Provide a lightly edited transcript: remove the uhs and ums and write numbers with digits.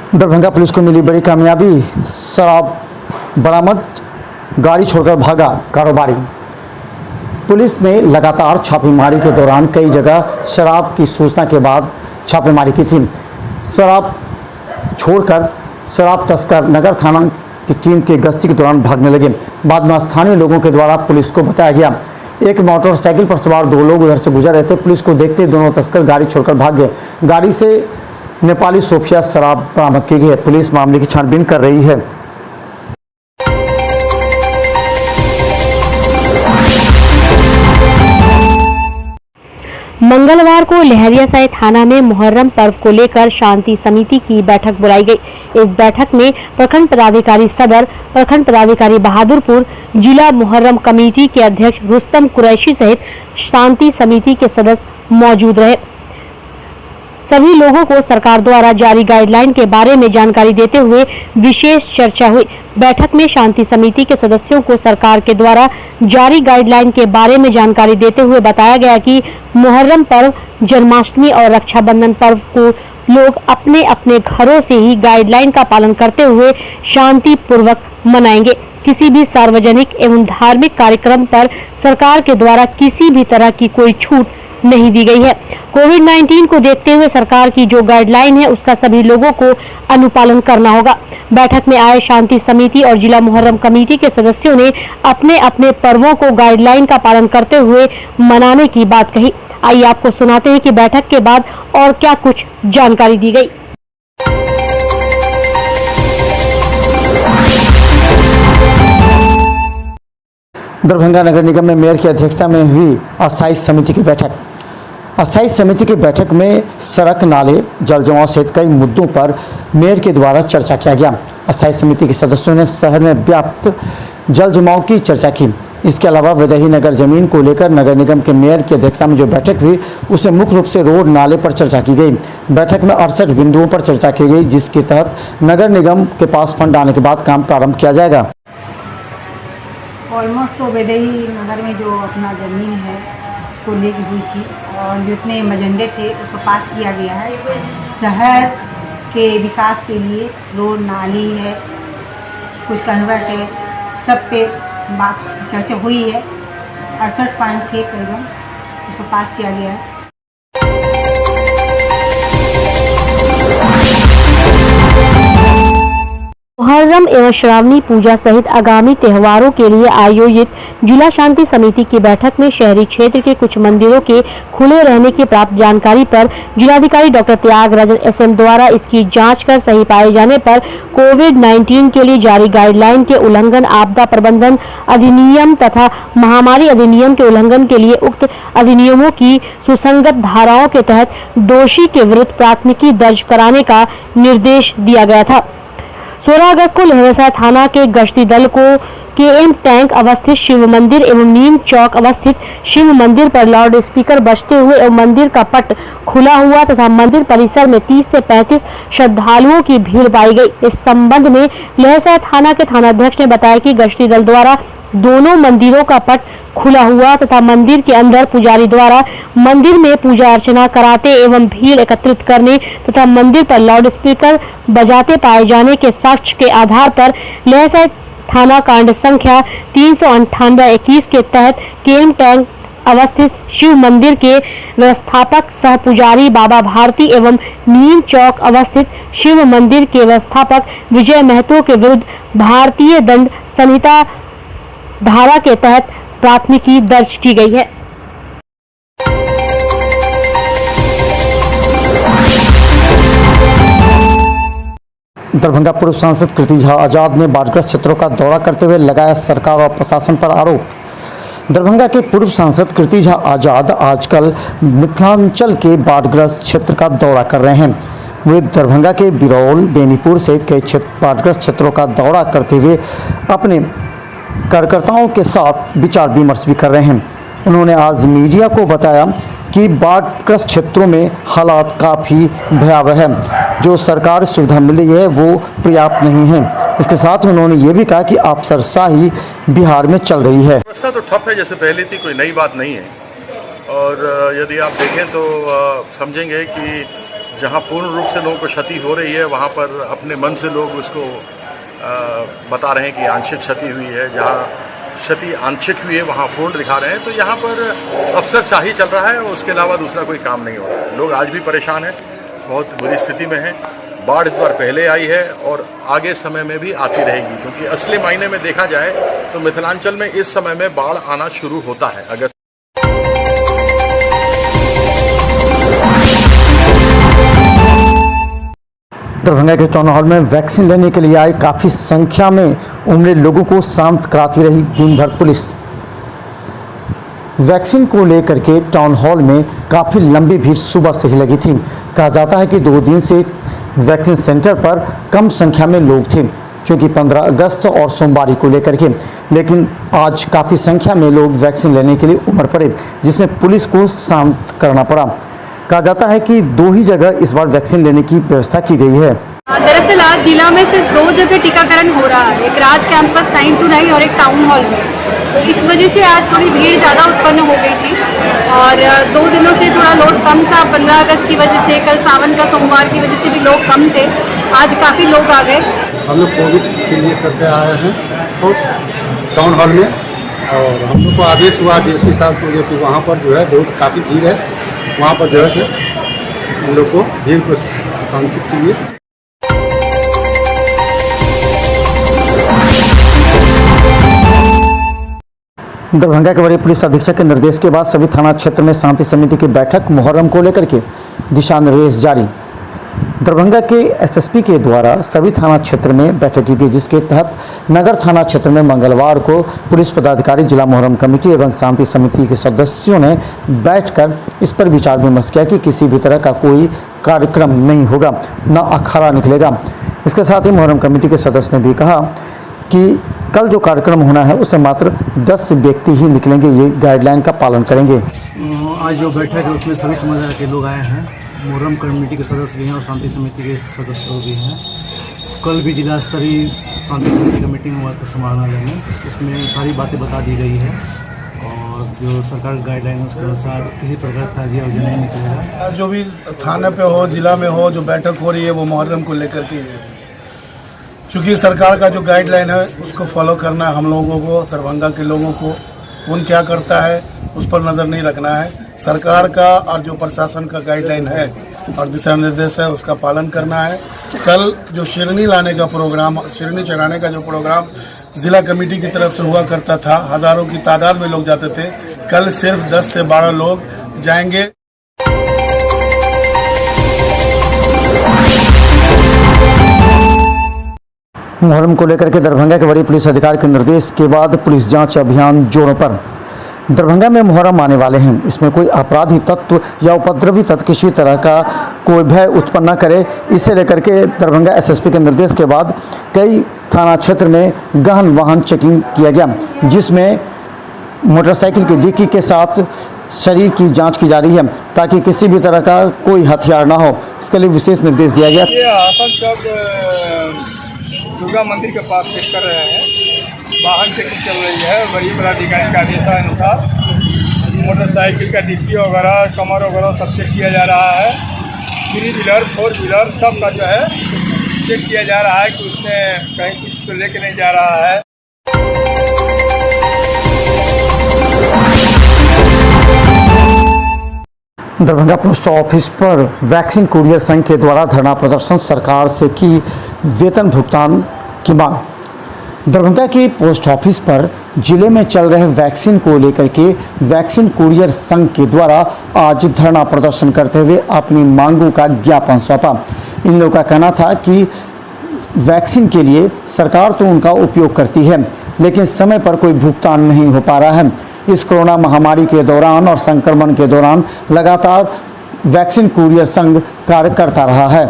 Darbhanga police को मिली बड़ी कामयाबी, शराब बरामद, गाड़ी छोड़कर भागा कारोबारी। पुलिस ने लगातार छापेमारी के दौरान कई जगह शराब की सूचना के बाद छापेमारी की थी। शराब छोड़कर शराब तस्कर नगर थाना की टीम के गश्ती के दौरान भागने लगे। बाद में स्थानीय लोगों के द्वारा पुलिस को बताया गया। एक मोटरसाइकिल पर सवार दो लोग उधर से गुजर रहे थे। पुलिस को देखते दोनों तस्कर गाड़ी छोड़कर भाग गए। गाड़ी से नेपाली सोफिया शराब बरामद की गई है। पुलिस मामले की छानबीन कर रही है। मंगलवार को लहरियासराय थाना में मुहर्रम पर्व को लेकर शांति समिति की बैठक बुलाई गई। इस बैठक में प्रखंड पदाधिकारी सदर, प्रखंड पदाधिकारी बहादुरपुर, जिला मुहर्रम कमेटी के अध्यक्ष रुस्तम कुरैशी सहित शांति समिति के सदस्य मौजूद रहे। सभी लोगों को सरकार द्वारा जारी गाइडलाइन के बारे में जानकारी देते हुए विशेष चर्चा हुई। बैठक में शांति समिति के सदस्यों को सरकार के द्वारा जारी गाइडलाइन के बारे में जानकारी देते हुए बताया गया कि मुहर्रम पर्व, जन्माष्टमी और रक्षाबंधन पर्व को लोग अपने अपने घरों से ही गाइडलाइन का पालन करते हुए शांति पूर्वक मनाएंगे। किसी भी सार्वजनिक एवं धार्मिक कार्यक्रम पर सरकार के द्वारा किसी भी तरह की कोई छूट नहीं दी गई है। कोविड-19 को देखते हुए सरकार की जो गाइडलाइन है उसका सभी लोगों को अनुपालन करना होगा। बैठक में आए शांति समिति और जिला मुहर्रम कमेटी के सदस्यों ने अपने अपने पर्वों को गाइडलाइन का पालन करते हुए मनाने की बात कही। आइए आपको सुनाते हैं कि बैठक के बाद और क्या कुछ जानकारी दी गई। दरभंगा नगर निगम में मेयर की अध्यक्षता में हुई अस्थायी समिति की बैठक। अस्थायी समिति की बैठक में सड़क, नाले, जल जमाव सहित कई मुद्दों पर मेयर के द्वारा चर्चा किया गया। अस्थायी समिति के सदस्यों ने शहर में व्याप्त जल जमाव की चर्चा की। इसके अलावा वैदेही नगर जमीन को लेकर नगर निगम के मेयर की अध्यक्षता में जो बैठक हुई उसमें मुख्य रूप से रोड, नाले पर चर्चा की गई। बैठक में 68 बिंदुओं पर चर्चा की गई, जिसके तहत नगर निगम के पास फंड आने के बाद काम प्रारंभ किया जाएगा। ऑलमोस्ट तो वैदेही नगर में जो अपना ज़मीन है उसको लेके हुई थी और जितने मजेंडे थे उसको पास किया गया है। शहर के विकास के लिए रोड, नाली है, कुछ कन्वर्ट है, सब पे बात चर्चा हुई है। 68 पॉइंट थे करीबन, उसको पास किया गया है। मुहर्रम एवं श्रावणी पूजा सहित आगामी त्योहारों के लिए आयोजित जिला शांति समिति की बैठक में शहरी क्षेत्र के कुछ मंदिरों के खुले रहने की प्राप्त जानकारी पर जिलाधिकारी डॉक्टर त्यागराजन एसएम द्वारा इसकी जांच कर सही पाए जाने पर कोविड-19 के लिए जारी गाइडलाइन के उल्लंघन, आपदा प्रबंधन अधिनियम तथा महामारी अधिनियम के उल्लंघन के लिए उक्त अधिनियमों की सुसंगत धाराओं के तहत दोषी के विरुद्ध प्राथमिकी दर्ज कराने का निर्देश दिया गया था। 16 अगस्त को लहरियासराय थाना के गश्ती दल को केएम टैंक अवस्थित शिव मंदिर एवं नीम चौक अवस्थित शिव मंदिर पर लाउड स्पीकर बजते हुए एवं मंदिर का पट खुला हुआ तथा मंदिर परिसर में 30 से 35 श्रद्धालुओं की भीड़ पाई गई। इस संबंध में लहरियासराय थाना के थानाध्यक्ष ने बताया कि गश्ती दल द्वारा दोनों मंदिरों का पट खुला हुआ तथा मंदिर के अंदर पुजारी द्वारा मंदिर में पूजा अर्चना कराते एवं भीड़ एकत्रित करने तथा मंदिर पर लाउड स्पीकर बजाते पाए जाने के साक्ष्य के आधार पर लहरियासराय थाना कांड संख्या 398/21 के तहत केएम टैंक अवस्थित शिव मंदिर के व्यवस्थापक सह पुजारी बाबा भारती एवं नीम चौक अवस्थित शिव मंदिर के व्यवस्थापक विजय महतो के विरुद्ध भारतीय दंड संहिता धारा के तहत प्राथमिकी दर्ज की गई है। दरभंगा पूर्व सांसद कृति झा आजाद ने बाढ़ग्रस्त क्षेत्रों का दौरा करते हुए लगाया सरकार और प्रशासन पर आरोप। दरभंगा के पूर्व सांसद कृति झा आजाद आजकल मिथिलांचल के बाढ़ग्रस्त क्षेत्र का दौरा कर रहे हैं। वे दरभंगा के बिरौल, बेनीपुर सहित कई बाढ़ग्रस्त क्षेत्रों का दौरा करते हुए अपने कार्यकर्ताओं के साथ विचार विमर्श भी कर रहे हैं। उन्होंने आज मीडिया को बताया कि बाढ़ग्रस्त क्षेत्रों में हालात काफ़ी भयावह है, जो सरकार सुविधा मिल रही है वो पर्याप्त नहीं है। इसके साथ उन्होंने ये भी कहा कि अफसरशाही बिहार में चल रही है। व्यवस्था तो ठप है जैसे पहले थी, कोई नई बात नहीं है। और यदि आप देखें तो समझेंगे कि जहाँ पूर्ण रूप से लोगों को क्षति हो रही है वहाँ पर अपने मन से लोग उसको बता रहे हैं कि आंशिक क्षति हुई है। जहाँ क्षति आंशिक हुई है वहाँ पूर्ण दिखा रहे हैं। तो यहाँ पर अफसरशाही चल रहा है, उसके अलावा दूसरा कोई काम नहीं हो रहा है। लोग आज भी परेशान हैं, बहुत बुरी स्थिति में हैं। बाढ़ इस बार पहले आई है और आगे समय में भी आती रहेगी, क्योंकि असली मायने में देखा जाए तो मिथिलांचल में इस समय में बाढ़ आना शुरू होता है। अगस्त दरभंगा के टाउन हॉल में वैक्सीन लेने के लिए आए काफ़ी संख्या में उमड़े लोगों को शांत कराती रही दिन भर पुलिस। वैक्सीन को लेकर के टाउन हॉल में काफ़ी लंबी भीड़ सुबह से ही लगी थी। कहा जाता है कि 2 दिन से वैक्सीन सेंटर पर कम संख्या में लोग थे, क्योंकि 15 अगस्त और सोमवारी को लेकर के, लेकिन आज काफ़ी संख्या में लोग वैक्सीन लेने के लिए उमड़ पड़े, जिसमें पुलिस को शांत करना पड़ा। कहा जाता है कि 2 ही जगह इस बार वैक्सीन लेने की व्यवस्था की गई है। दरअसल आज जिला में सिर्फ 2 जगह टीकाकरण हो रहा है, एक राज कैंपस 9 to 9 और एक टाउन हॉल में। तो इस वजह से आज थोड़ी भीड़ ज़्यादा उत्पन्न हो गई थी और 2 दिनों से थोड़ा लोड कम था। 15 अगस्त की वजह से, कल सावन का सोमवार की वजह से भी लोग कम थे, आज काफ़ी लोग आ गए। हम लोग कोविड के लिए करके आए हैं और टाउन हॉल में, और हम लोग को आदेश हुआ डीएसपी साहब को कि वहाँ पर जो है बहुत काफ़ी भीड़ है, वहाँ पर जो है हम लोग को भीड़ को शांति के लिए। दरभंगा के वरीय पुलिस अधीक्षक के निर्देश के बाद सभी थाना क्षेत्र में शांति समिति की बैठक, मुहर्रम को लेकर के दिशा निर्देश जारी। दरभंगा के एसएसपी के द्वारा सभी थाना क्षेत्र में बैठक की गई, जिसके तहत नगर थाना क्षेत्र में मंगलवार को पुलिस पदाधिकारी, जिला मुहर्रम कमेटी एवं शांति समिति के सदस्यों ने बैठकर इस पर विचार विमर्श किया कि किसी भी तरह का कोई कार्यक्रम नहीं होगा, न अखाड़ा निकलेगा। इसके साथ ही मुहर्रम कमेटी के सदस्य ने भी कहा कि कल जो कार्यक्रम होना है उससे मात्र 10 व्यक्ति ही निकलेंगे, ये गाइडलाइन का पालन करेंगे। आज जो बैठक है उसमें सभी समुदाय के लोग आए हैं, मुहर्रम कमेटी के सदस्य भी हैं और शांति समिति के सदस्य भी हैं। कल भी जिला स्तरीय शांति समिति का मीटिंग हुआ था समाहरणालय में, उसमें सारी बातें बता दी गई है और जो सरकार की गाइडलाइन है उसके अनुसार किसी प्रकार का ताजिया वजह नहीं निकलेगा। जो भी थाने पे हो, जिला में हो, जो बैठक हो रही है वो मुहर्रम को लेकर के, चूँकि सरकार का जो गाइडलाइन है उसको फॉलो करना है। हम लोगों को, दरभंगा के लोगों को कौन क्या करता है उस पर नज़र नहीं रखना है। सरकार का और जो प्रशासन का गाइडलाइन है और दिशा निर्देश है उसका पालन करना है। कल जो शिरनी लाने का प्रोग्राम, शिरनी चढ़ाने का जो प्रोग्राम जिला कमेटी की तरफ से हुआ करता था, हज़ारों की तादाद में लोग जाते थे, कल सिर्फ 10 से 12 लोग जाएंगे। मुहर्रम को लेकर के दरभंगा के वरीय पुलिस अधिकारी के निर्देश के बाद पुलिस जांच अभियान जोरों पर। दरभंगा में मुहर्रम आने वाले हैं, इसमें कोई आपराधी तत्व या उपद्रवी तत्व किसी तरह का कोई भय उत्पन्न न करे, इसे लेकर के दरभंगा एसएसपी के निर्देश के बाद कई थाना क्षेत्र में गहन वाहन चेकिंग किया गया, जिसमें मोटरसाइकिल की डिक्की के साथ शरीर की जांच की जा रही है, ताकि किसी भी तरह का कोई हथियार ना हो। इसके लिए विशेष निर्देश दिया गया। ये आफत जब दुर्गा मंदिर के पास चेक कर रहे हैं, वाहन चेकिंग चल रही है। वही पदाधिकारी का आदेशानुसार मोटरसाइकिल का डिक्की वगैरह, कमर वगैरह सब चेक किया जा रहा है। 3 व्हीलर 4 व्हीलर सब का जो है चेक किया जा रहा है कि उसमें कहीं कुछ तो लेके नहीं जा रहा है। दरभंगा पोस्ट ऑफिस पर वैक्सीन कुरियर संघ के द्वारा धरना प्रदर्शन, सरकार से की वेतन भुगतान की मांग। दरभंगा के पोस्ट ऑफिस पर जिले में चल रहे वैक्सीन को लेकर के वैक्सीन कुरियर संघ के द्वारा आज धरना प्रदर्शन करते हुए अपनी मांगों का ज्ञापन सौंपा। इन लोगों का कहना था कि वैक्सीन के लिए सरकार तो उनका उपयोग करती है, लेकिन समय पर कोई भुगतान नहीं हो पा रहा है। इस कोरोना महामारी के दौरान और संक्रमण के दौरान लगातार वैक्सीन कुरियर संघ कार्य करता रहा है।